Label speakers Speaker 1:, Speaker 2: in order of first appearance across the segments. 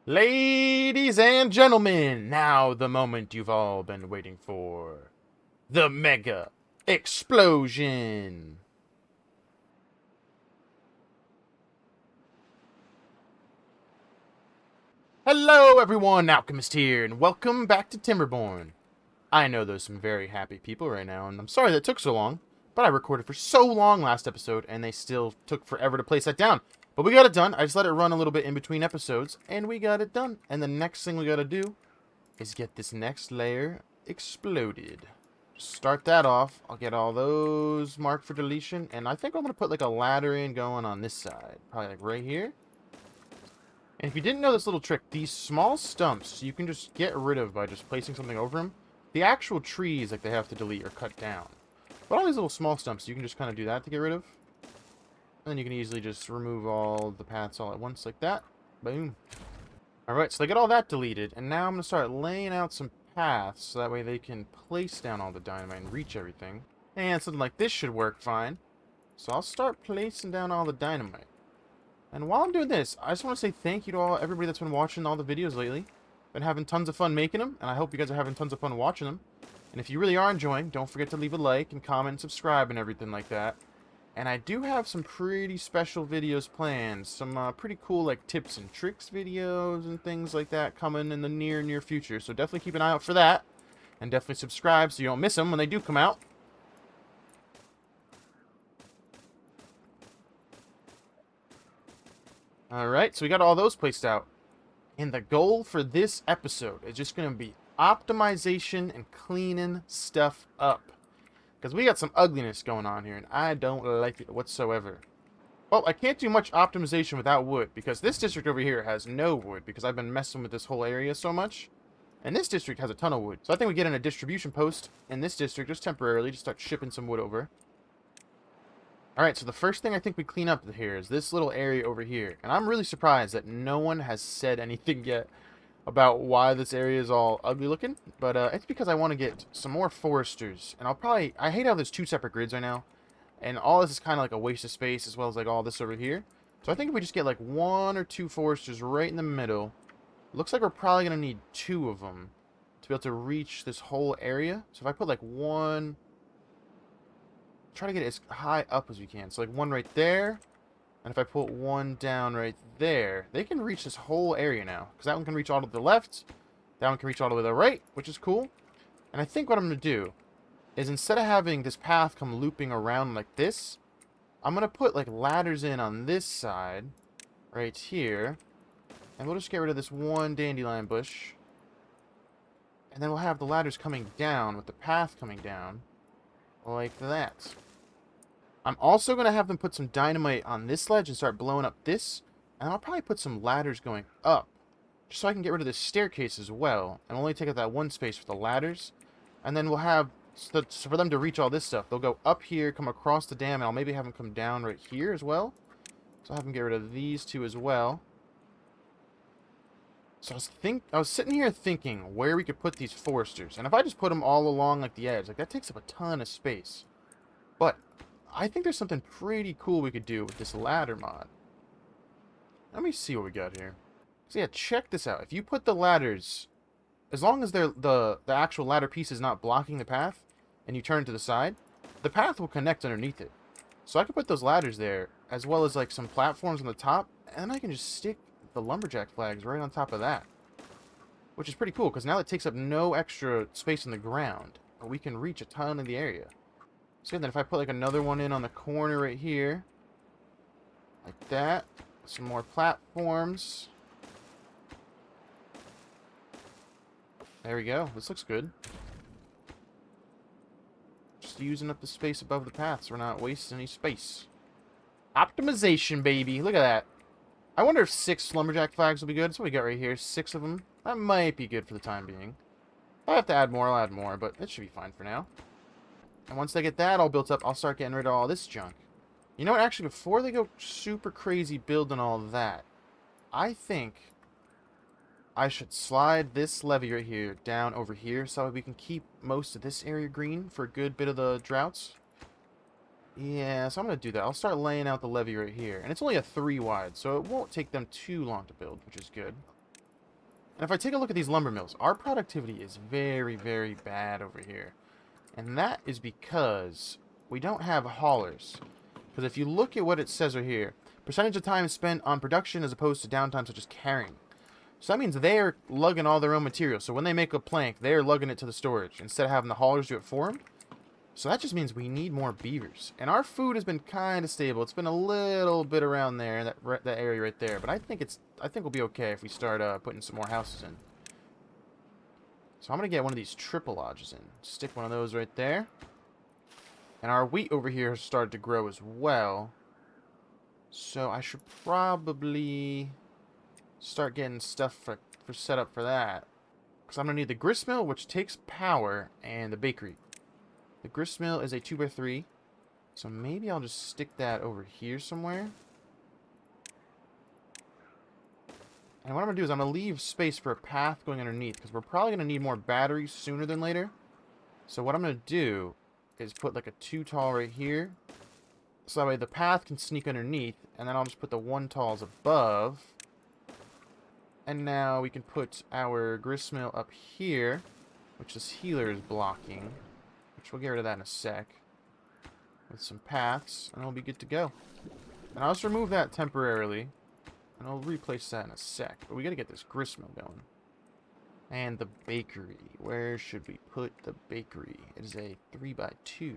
Speaker 1: Ladies and gentlemen, now the moment you've all been waiting for. The Mega Explosion! Hello everyone, Alchemist here, and welcome back to Timberborn. I know there's some very happy people right now, and I'm sorry that it took so long, but I recorded for so long last episode, and they still took forever to place that down. But we got it done. I just let it run a little bit in between episodes, and we got it done. And the next thing we gotta do is get this next layer exploded. Start that off. I'll get all those marked for deletion, and I think I'm gonna put like a ladder in going on this side. Probably like right here. And if you didn't know this little trick, these small stumps you can just get rid of by just placing something over them. The actual trees, like they have to delete or cut down. But all these little small stumps, you can just kind of do that to get rid of. And then you can easily just remove all the paths all at once like that. Boom. Alright, so they get all that deleted. And now I'm going to start laying out some paths so that way they can place down all the dynamite and reach everything. And something like this should work fine. So I'll start placing down all the dynamite. And while I'm doing this, I just want to say thank you to everybody that's been watching all the videos lately. Been having tons of fun making them, and I hope you guys are having tons of fun watching them. And if you really are enjoying, don't forget to leave a like and comment and subscribe and everything like that. And I do have some pretty special videos planned. Some pretty cool like tips and tricks videos and things like that coming in the near future. So definitely keep an eye out for that. And definitely subscribe so you don't miss them when they do come out. Alright, so we got all those placed out. And the goal for this episode is just going to be optimization and cleaning stuff up. Because we got some ugliness going on here, and I don't like it whatsoever. Well, I can't do much optimization without wood, because this district over here has no wood, because I've been messing with this whole area so much. And this district has a ton of wood. So I think we get in a distribution post in this district, just temporarily, to start shipping some wood over. Alright, so the first thing I think we clean up here is this little area over here. And I'm really surprised that no one has said anything yet about why this area is all ugly looking, but it's because I want to get some more foresters, and I hate how there's two separate grids right now, and all this is kind of like a waste of space, as well as like all this over here. So I think if we just get like one or two foresters right in the middle, looks like we're probably going to need two of them to be able to reach this whole area. So if I put like one, try to get it as high up as we can, so like one right there. And if I put one down right there, they can reach this whole area now. Because that one can reach all to the left. That one can reach all the way to the right, which is cool. And I think what I'm going to do is instead of having this path come looping around like this, I'm going to put like ladders in on this side, right here. And we'll just get rid of this one dandelion bush. And then we'll have the ladders coming down with the path coming down like that. I'm also going to have them put some dynamite on this ledge and start blowing up this. And I'll probably put some ladders going up, just so I can get rid of this staircase as well. And only take up that one space for the ladders. And then we'll have, so for them to reach all this stuff, they'll go up here, come across the dam, and I'll maybe have them come down right here as well. So I'll have them get rid of these two as well. So I was sitting here thinking where we could put these foresters. And if I just put them all along like the edge, like that takes up a ton of space. But I think there's something pretty cool we could do with this ladder mod. Let me see what we got here. So yeah, check this out. If you put the ladders, as long as the actual ladder piece is not blocking the path, and you turn to the side, the path will connect underneath it. So I can put those ladders there, as well as like some platforms on the top, and then I can just stick the lumberjack flags right on top of that. Which is pretty cool, because now it takes up no extra space on the ground, but we can reach a ton of the area. So then if I put like another one in on the corner right here, like that, some more platforms. There we go. This looks good. Just using up the space above the path so we're not wasting any space. Optimization, baby. Look at that. I wonder if 6 lumberjack flags will be good. That's what we got right here. 6 of them. That might be good for the time being. If I have to add more, I'll add more, but it should be fine for now. And once they get that all built up, I'll start getting rid of all this junk. You know what? Actually, before they go super crazy building all that, I think I should slide this levee right here down over here so we can keep most of this area green for a good bit of the droughts. Yeah, so I'm going to do that. I'll start laying out the levee right here. And it's only a 3 wide, so it won't take them too long to build, which is good. And if I take a look at these lumber mills, our productivity is very, very bad over here. And that is because we don't have haulers. Because if you look at what it says right here, percentage of time spent on production as opposed to downtime such as carrying. So that means they're lugging all their own materials. So when they make a plank, they're lugging it to the storage instead of having the haulers do it for them. So that just means we need more beavers. And our food has been kind of stable. It's been a little bit around there, that area right there. But I think we'll be okay if we start putting some more houses in. So I'm going to get one of these triple lodges in. Stick one of those right there. And our wheat over here has started to grow as well. So I should probably start getting stuff for set up for that. Because I'm going to need the grist mill, which takes power, and the bakery. The grist mill is a 2x3. So maybe I'll just stick that over here somewhere. And what I'm going to do is I'm going to leave space for a path going underneath. Because we're probably going to need more batteries sooner than later. So what I'm going to do is put like a 2 tall right here. So that way the path can sneak underneath. And then I'll just put the 1 talls above. And now we can put our gristmill up here, which this healer is blocking. Which we'll get rid of that in a sec. With some paths, and we'll be good to go. And I'll just remove that temporarily. And I'll replace that in a sec. But we gotta get this gristmill going. And the bakery. Where should we put the bakery? It is a 3x2.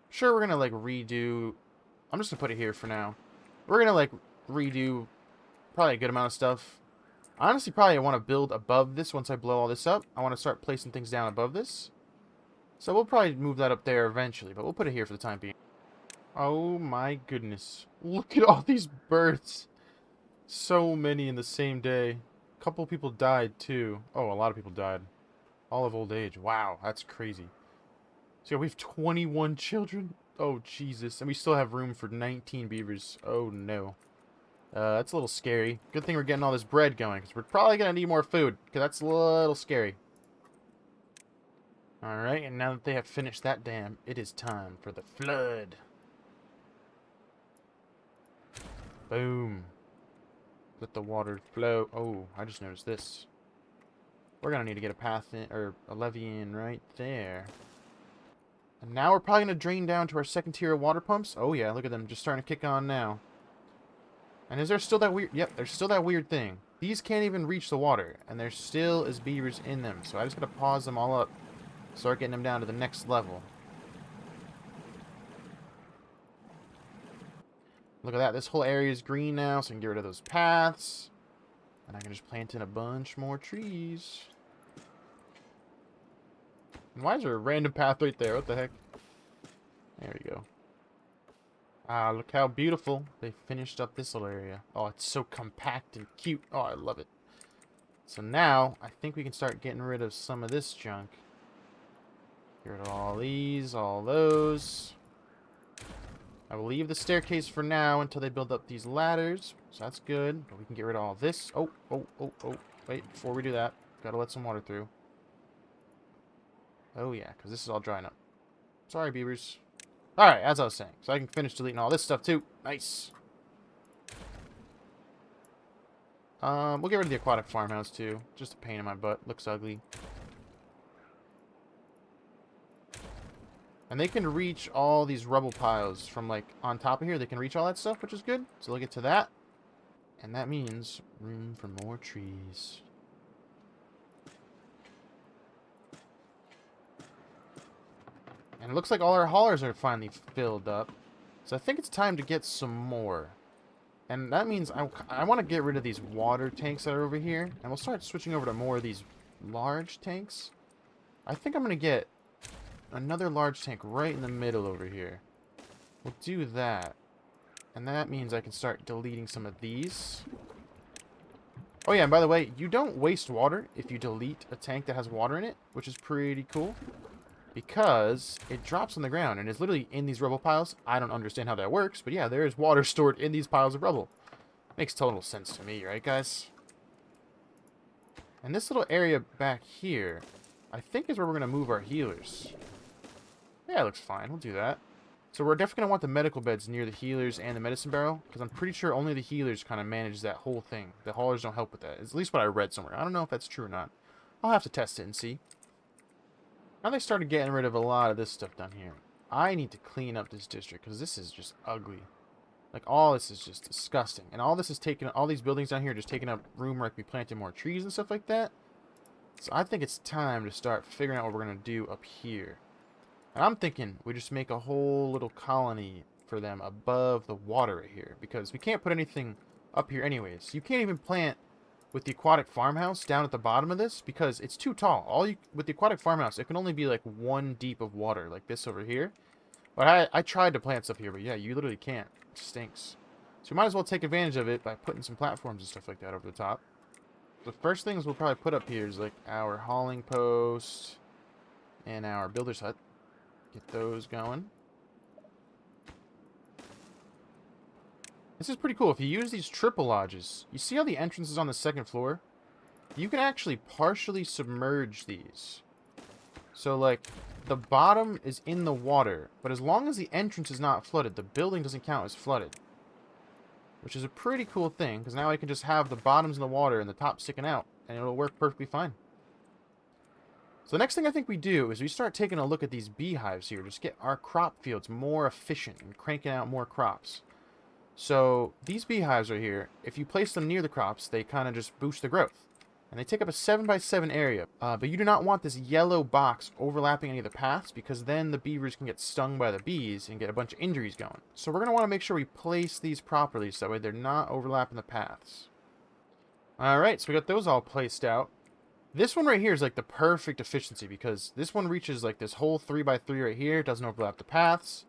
Speaker 1: Sure, we're gonna like redo. I'm just gonna put it here for now. We're gonna like redo probably a good amount of stuff. I honestly probably want to build above this once I blow all this up. I want to start placing things down above this. So we'll probably move that up there eventually, but we'll put it here for the time being. Oh my goodness. Look at all these birds. So many in the same day. A couple people died too. Oh, a lot of people died. All of old age. Wow, that's crazy. So yeah, we have 21 children. Oh, Jesus. And we still have room for 19 beavers. Oh, no. That's a little scary. Good thing we're getting all this bread going, because we're probably going to need more food, because that's a little scary. Alright, and now that they have finished that dam, it is time for the flood. Boom. Let the water flow. Oh, I just noticed this. We're going to need to get a path in, or a levee in right there. And now we're probably going to drain down to our second tier of water pumps. Oh yeah, look at them, just starting to kick on now. And is there still that weird... Yep, there's still that weird thing. These can't even reach the water, and there still is beavers in them. So I just gotta pause them all up. Start getting them down to the next level. Look at that. This whole area is green now, so I can get rid of those paths. And I can just plant in a bunch more trees. And why is there a random path right there? What the heck? There we go. Ah, look how beautiful they finished up this little area. Oh, it's so compact and cute. Oh, I love it. So now, I think we can start getting rid of some of this junk. Get rid of all these, all those. I will leave the staircase for now until they build up these ladders. So that's good. But we can get rid of all this. Oh. Wait, before we do that, gotta let some water through. Oh yeah, because this is all drying up. Sorry, beavers. Alright, as I was saying. So I can finish deleting all this stuff too. Nice. We'll get rid of the aquatic farmhouse too. Just a pain in my butt. Looks ugly. And they can reach all these rubble piles from like on top of here. They can reach all that stuff, which is good. So they'll get to that. And that means room for more trees. And it looks like all our haulers are finally filled up. So I think it's time to get some more. And that means I want to get rid of these water tanks that are over here. And we'll start switching over to more of these large tanks. I think I'm going to get another large tank right in the middle over here. We'll do that. And that means I can start deleting some of these. Oh yeah, and by the way, you don't waste water if you delete a tank that has water in it, which is pretty cool. Because it drops on the ground and is literally in these rubble piles. I don't understand how that works, but yeah, there is water stored in these piles of rubble. Makes total sense to me, right, guys? And this little area back here, I think is where we're going to move our healers. Yeah, it looks fine. We'll do that. So we're definitely going to want the medical beds near the healers and the medicine barrel, because I'm pretty sure only the healers kind of manage that whole thing. The haulers don't help with that. It's at least what I read somewhere. I don't know if that's true or not. I'll have to test it and see. Now they started getting rid of a lot of this stuff down here. I need to clean up this district, because this is just ugly. Like, all this is just disgusting. And all this is taking, all these buildings down here are just taking up room where I could be planting more trees and stuff like that. So I think it's time to start figuring out what we're going to do up here. And I'm thinking we just make a whole little colony for them above the water right here. Because we can't put anything up here anyways. You can't even plant with the aquatic farmhouse down at the bottom of this because it's too tall. With the aquatic farmhouse, it can only be like 1 deep of water, like this over here. But I tried to plant stuff here, but yeah, you literally can't. It stinks. So we might as well take advantage of it by putting some platforms and stuff like that over the top. The first things we'll probably put up here is like our hauling post and our builder's hut. Get those going. This is pretty cool. If you use these triple lodges, you see how the entrance is on the 2nd floor? You can actually partially submerge these. So, like, the bottom is in the water, but as long as the entrance is not flooded, the building doesn't count as flooded. Which is a pretty cool thing, because now I can just have the bottoms in the water and the top sticking out, and it'll work perfectly fine. So the next thing I think we do is we start taking a look at these beehives here, just get our crop fields more efficient and cranking out more crops. So these beehives right here, if you place them near the crops, they kind of just boost the growth. And they take up a 7x7 area. But you do not want this yellow box overlapping any of the paths, because then the beavers can get stung by the bees and get a bunch of injuries going. So we're going to want to make sure we place these properly so that way they're not overlapping the paths. Alright, so we got those all placed out. This one right here is like the perfect efficiency, because this one reaches like this whole 3x3 right here. It doesn't overlap the paths.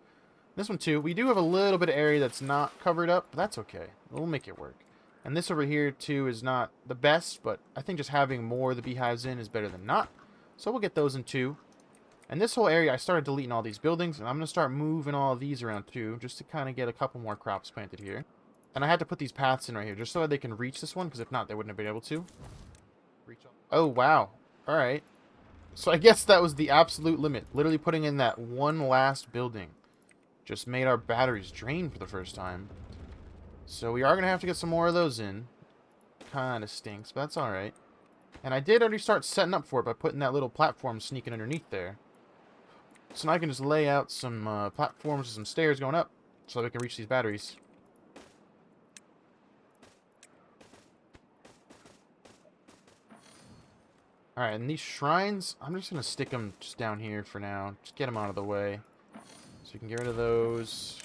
Speaker 1: This one too. We do have a little bit of area that's not covered up, but that's okay. We'll make it work. And this over here too is not the best, but I think just having more of the beehives in is better than not. So we'll get those in too. And this whole area, I started deleting all these buildings, and I'm going to start moving all of these around too, just to kind of get a couple more crops planted here. And I had to put these paths in right here, just so that they can reach this one, because if not, they wouldn't have been able to. Oh, wow. Alright. So I guess that was the absolute limit. Literally putting in that one last building just made our batteries drain for the first time. So we are going to have to get some more of those in. Kind of stinks, but that's alright. And I did already start setting up for it by putting that little platform sneaking underneath there. So now I can just lay out some platforms and some stairs going up so that we can reach these batteries. Alright, and these shrines, I'm just going to stick them just down here for now. Just get them out of the way. So we can get rid of those.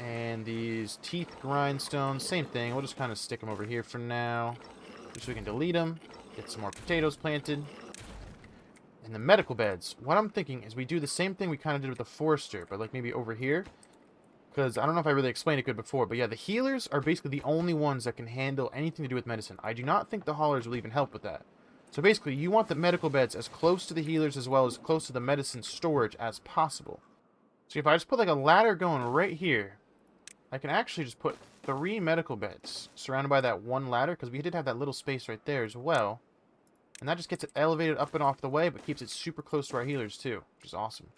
Speaker 1: And these teeth grindstones, same thing. We'll just kind of stick them over here for now. Just so we can delete them. Get some more potatoes planted. And the medical beds. What I'm thinking is we do the same thing we kind of did with the forester, but like maybe over here. Because I don't know if I really explained it good before, but yeah, the healers are basically the only ones that can handle anything to do with medicine. I do not think the haulers will even help with that. So basically, you want the medical beds as close to the healers as well as close to the medicine storage as possible. So if I just put like a ladder going right here, I can actually just put 3 medical beds surrounded by that one ladder, because we did have that little space right there as well. And that just gets it elevated up and off the way, but keeps it super close to our healers too, which is awesome.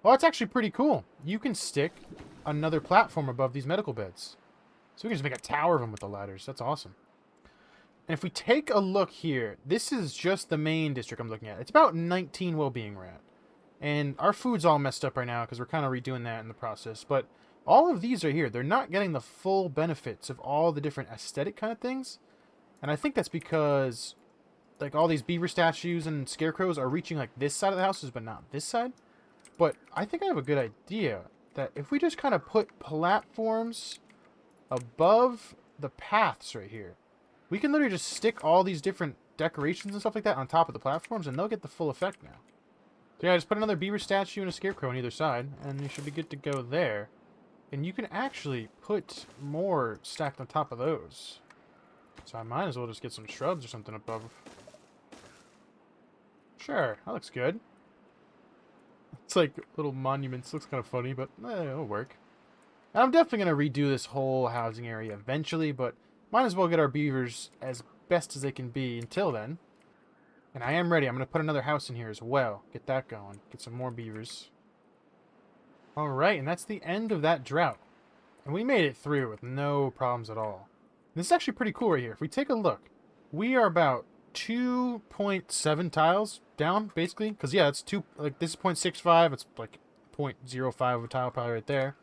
Speaker 1: Well, it's actually pretty cool. You can stick another platform above these medical beds. So we can just make a tower of them with the ladders. That's awesome. And if we take a look here, this is just the main district I'm looking at. It's about 19 well-being we're at. And our food's all messed up right now because we're kind of redoing that in the process. But all of these are here. They're not getting the full benefits of all the different aesthetic kind of things. And I think that's because like all these beaver statues and scarecrows are reaching like this side of the houses, but not this side. But I think I have a good idea that if we just kind of put platforms above the paths right here, we can literally just stick all these different decorations and stuff like that on top of the platforms, and they'll get the full effect now. So yeah, just put another beaver statue and a scarecrow on either side, and you should be good to go there. And you can actually put more stacked on top of those. So I might as well just get some shrubs or something above. Sure, that looks good. It's like little monuments. Looks kind of funny, but it'll work. And I'm definitely going to redo this whole housing area eventually, but might as well get our beavers as best as they can be until then. And I am ready. I'm going to put another house in here as well. Get that going. Get some more beavers. Alright, and that's the end of that drought. And we made it through with no problems at all. This is actually pretty cool right here. If we take a look, we are about 2.7 tiles down, basically. Because, yeah, it's this is 0.65. It's like 0.05 of a tile probably right there.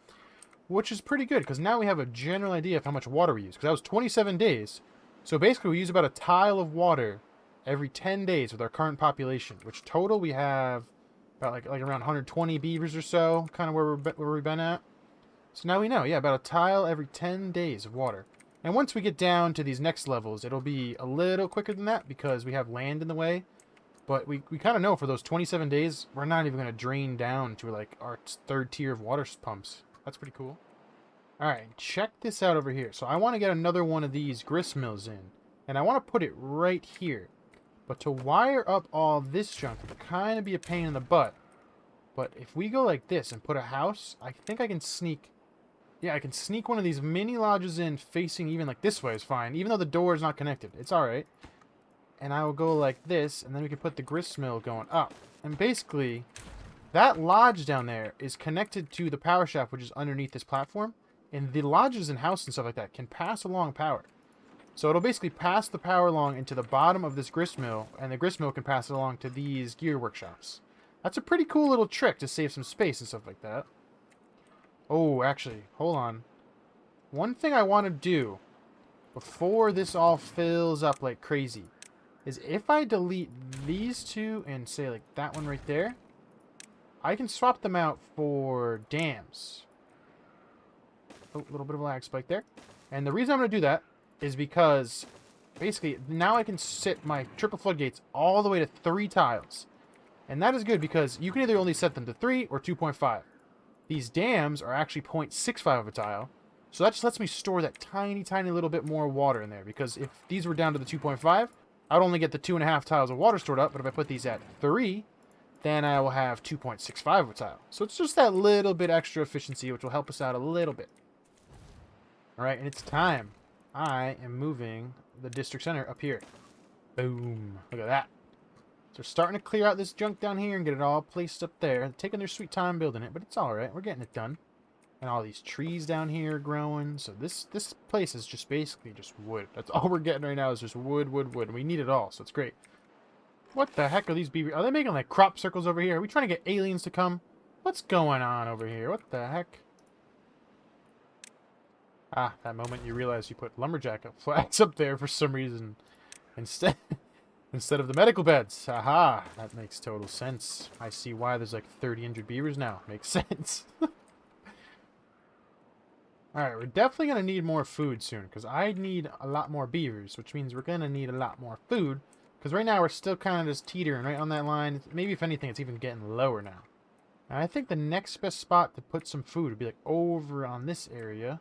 Speaker 1: Which is pretty good, because now we have a general idea of how much water we use. Because that was 27 days. So basically, we use about a tile of water every 10 days with our current population. Which total we have about like around 120 beavers or so, kind of where we've been at. So now we know, yeah, about a tile every 10 days of water. And once we get down to these next levels, it'll be a little quicker than that because we have land in the way. But we kind of know for those 27 days, we're not even going to drain down to like our third tier of water pumps. That's pretty cool. Alright, check this out over here. So I want to get another one of these grist mills in. And I want to put it right here. But to wire up all this junk would kind of be a pain in the butt. But if we go like this and put a house, I think I can sneak... Yeah, I can sneak one of these mini lodges in facing even like this way is fine. Even though the door is not connected. It's alright. And I will go like this, and then we can put the grist mill going up. And basically, that lodge down there is connected to the power shaft, which is underneath this platform. And the lodges and house and stuff like that can pass along power. So it'll basically pass the power along into the bottom of this grist mill, and the grist mill can pass it along to these gear workshops. That's a pretty cool little trick to save some space and stuff like that. Oh, actually, hold on. One thing I want to do before this all fills up like crazy is if I delete these two and say like that one right there, I can swap them out for dams. Oh, a little bit of a lag spike there. And the reason I'm going to do that is because basically now I can sit my triple floodgates all the way to 3 tiles. And that is good because you can either only set them to 3 or 2.5. These dams are actually 0.65 of a tile. So that just lets me store that tiny, tiny little bit more water in there. Because if these were down to the 2.5, I'd only get the 2.5 tiles of water stored up. But if I put these at 3, then I will have 2.65 of a tile. So it's just that little bit extra efficiency, which will help us out a little bit. Alright, and it's time. I am moving the district center up here. Boom. Look at that. So we're starting to clear out this junk down here and get it all placed up there. They're taking their sweet time building it, but it's alright. We're getting it done. And all these trees down here are growing. So this place is just basically just wood. That's all we're getting right now is just wood, wood, wood. And we need it all, so it's great. What the heck are these beavers? Are they making like crop circles over here? Are we trying to get aliens to come? What's going on over here? What the heck? Ah, that moment you realize you put lumberjack flags up there for some reason instead of the medical beds. Aha, that makes total sense. I see why there's like 30 injured beavers now. Makes sense. Alright, we're definitely going to need more food soon because I need a lot more beavers, which means we're going to need a lot more food because right now we're still kind of just teetering right on that line. Maybe if anything, it's even getting lower now. And I think the next best spot to put some food would be like over on this area.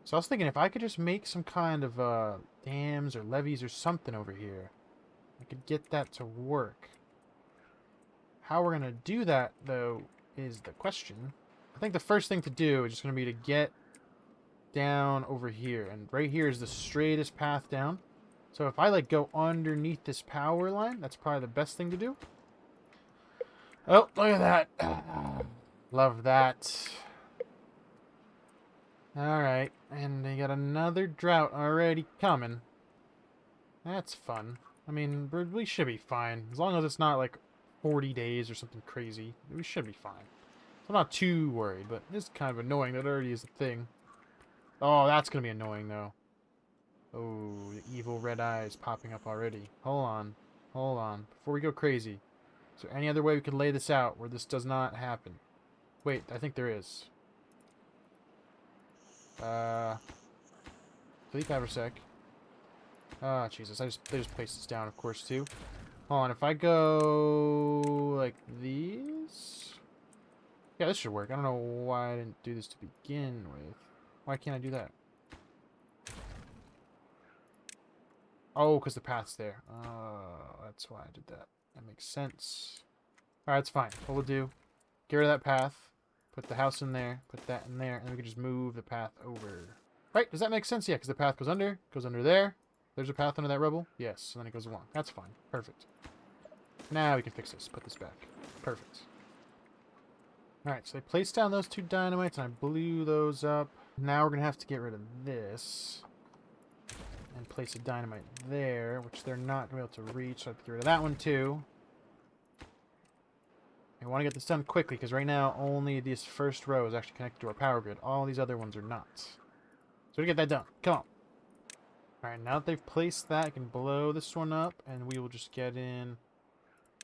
Speaker 1: So I was thinking if I could just make some kind of dams or levees or something over here, I could get that to work. How we're going to do that, though, is the question. I think the first thing to do is just going to be to get down over here. And right here is the straightest path down. So if I, like, go underneath this power line, that's probably the best thing to do. Oh, look at that. Love that. Alright, and they got another drought already coming. That's fun. I mean, we should be fine. As long as it's not like 40 days or something crazy, we should be fine. So I'm not too worried, but it's kind of annoying that already is a thing. Oh, that's going to be annoying, though. Oh, the evil red eyes popping up already. Hold on. Hold on. Before we go crazy, is there any other way we could lay this out where this does not happen? Wait, I think there is. Delete that for a sec. Ah, Jesus. They just placed this down, of course, too. Hold on. If I go like these... Yeah, this should work. I don't know why I didn't do this to begin with. Why can't I do that? Oh, because the path's there. Oh, that's why I did that. That makes sense. Alright, it's fine. What we'll do, get rid of that path, put the house in there, put that in there, and then we can just move the path over. Right, does that make sense? Yeah, because the path goes under there. There's a path under that rubble. Yes, and then it goes along. That's fine. Perfect. Now we can fix this. Put this back. Perfect. Alright, so they placed down those 2 dynamites, and I blew those up. Now we're going to have to get rid of this. And place a dynamite there, which they're not going to be able to reach. So I have to get rid of that one, too. I want to get this done quickly, because right now, only this first row is actually connected to our power grid. All these other ones are not. So we get that done. Come on. Alright, now that they've placed that, I can blow this one up, and we will just get in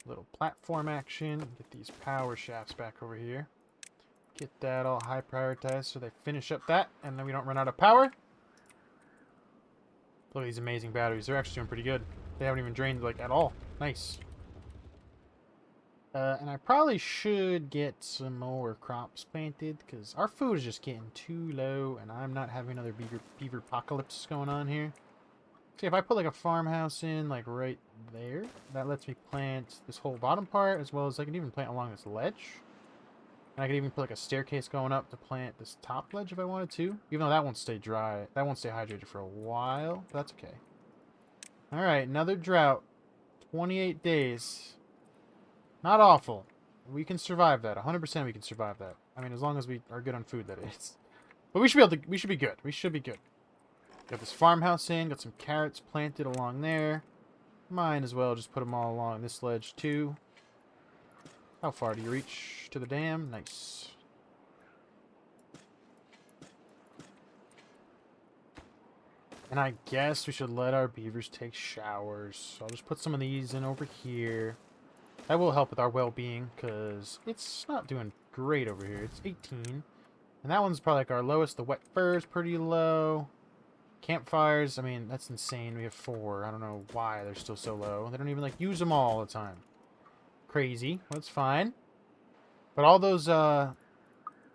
Speaker 1: a little platform action. Get these power shafts back over here. Get that all high prioritized so they finish up that, and then we don't run out of power. Look at these amazing batteries. They're actually doing pretty good. They haven't even drained, like, at all. Nice. And I probably should get some more crops planted, because our food is just getting too low, and I'm not having another beaver apocalypse going on here. See, if I put, like, a farmhouse in, like, right there, that lets me plant this whole bottom part, as well as I can even plant along this ledge. And I can even put, like, a staircase going up to plant this top ledge if I wanted to. Even though that won't stay dry. That won't stay hydrated for a while. But that's okay. Alright, another drought. 28 days. Not awful. We can survive that. 100% we can survive that. I mean, as long as we are good on food, that is. But we should be able to... We should be good. We should be good. Got this farmhouse in. Got some carrots planted along there. Might as well just put them all along this ledge, too. How far do you reach to the dam? Nice. And I guess we should let our beavers take showers. So I'll just put some of these in over here. That will help with our well-being, because it's not doing great over here. It's 18. And that one's probably like our lowest. The wet fur is pretty low. Campfires, I mean, that's insane. We have 4. I don't know why they're still so low. They don't even, like, use them all the time. Crazy. That's fine. But all those, but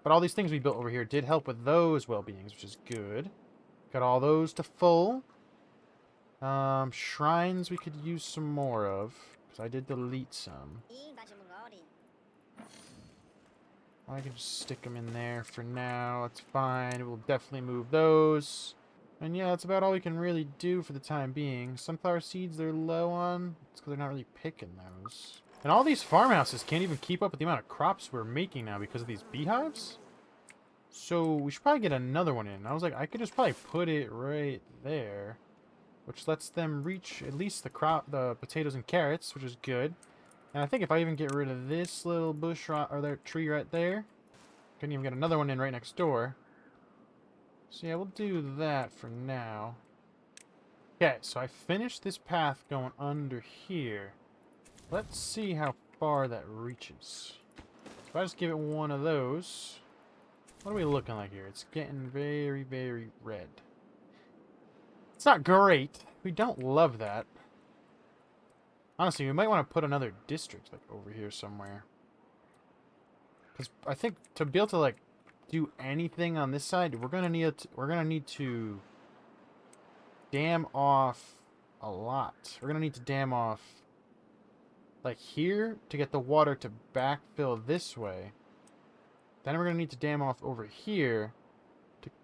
Speaker 1: all these things we built over here did help with those well-beings, which is good. Got all those to full. Shrines we could use some more of, because I did delete some. I can just stick them in there for now. It's fine. We'll definitely move those. And yeah, that's about all we can really do for the time being. Sunflower seeds they're low on. It's because they're not really picking those. And all these farmhouses can't even keep up with the amount of crops we're making now because of these beehives. So we should probably get another one in. I was like, I could just probably put it right there, which lets them reach at least the potatoes and carrots, which is good. And I think if I even get rid of this little bush or that tree right there, I can even get another one in right next door. So yeah, we'll do that for now. Okay, so I finished this path going under here. Let's see how far that reaches. If I just give it one of those, what are we looking like here? It's getting very, very red. It's not great. We don't love that. Honestly, we might want to put another district like over here somewhere. Because I think to be able to like do anything on this side, we're gonna need to dam off a lot. We're gonna need to dam off like here to get the water to backfill this way. Then we're gonna need to dam off over here,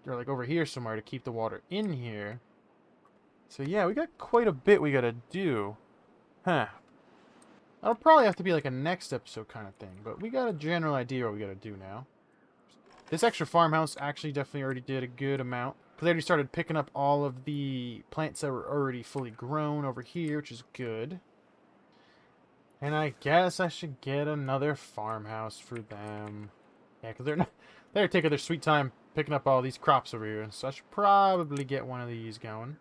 Speaker 1: or like over here somewhere to keep the water in here. So yeah, we got quite a bit we gotta do. Huh. That'll probably have to be like a next episode kind of thing, but we got a general idea what we gotta do now. This extra farmhouse actually definitely already did a good amount, because they already started picking up all of the plants that were already fully grown over here, which is good. And I guess I should get another farmhouse for them. Yeah, because they're taking their sweet time picking up all these crops over here, so I should probably get one of these going.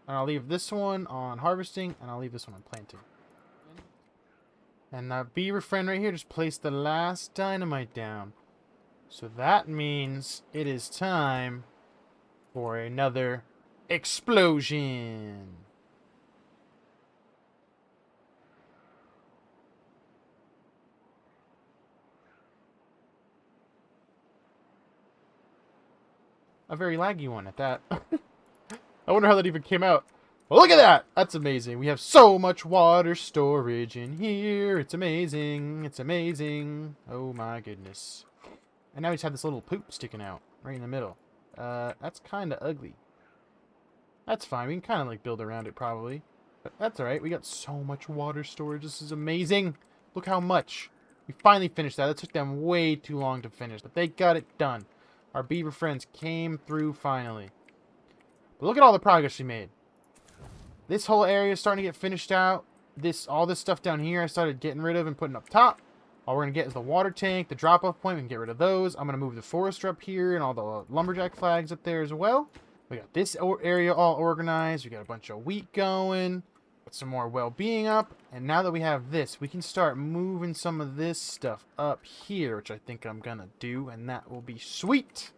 Speaker 1: And I'll leave this one on harvesting, and I'll leave this one on planting. And that beaver friend right here just placed the last dynamite down. So that means it is time for another explosion. A very laggy one at that. I wonder how that even came out. Well, look at that! That's amazing. We have so much water storage in here. It's amazing. It's amazing. Oh my goodness. And now we just have this little poop sticking out right in the middle. That's kind of ugly. That's fine. We can kind of like build around it probably. But that's alright. We got so much water storage. This is amazing. Look how much. We finally finished that. It took them way too long to finish, but they got it done. Our beaver friends came through finally. But look at all the progress we made. This whole area is starting to get finished out. All this stuff down here I started getting rid of and putting up top. All we're going to get is the water tank, the drop-off point. We can get rid of those. I'm going to move the forester up here and all the lumberjack flags up there as well. We got this area all organized. We got a bunch of wheat going. Got some more well-being up. And now that we have this, we can start moving some of this stuff up here, which I think I'm going to do, and that will be sweet.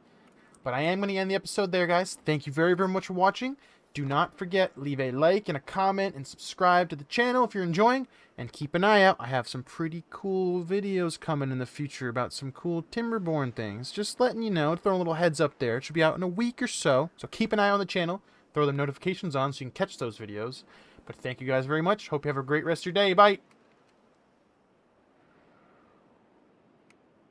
Speaker 1: But I am going to end the episode there, guys. Thank you very, very much for watching. Do not forget, leave a like and a comment and subscribe to the channel if you're enjoying. And keep an eye out. I have some pretty cool videos coming in the future about some cool Timberborn things. Just letting you know, throwing a little heads up there. It should be out in a week or so. So keep an eye on the channel. Throw the notifications on so you can catch those videos. But thank you guys very much. Hope you have a great rest of your day. Bye.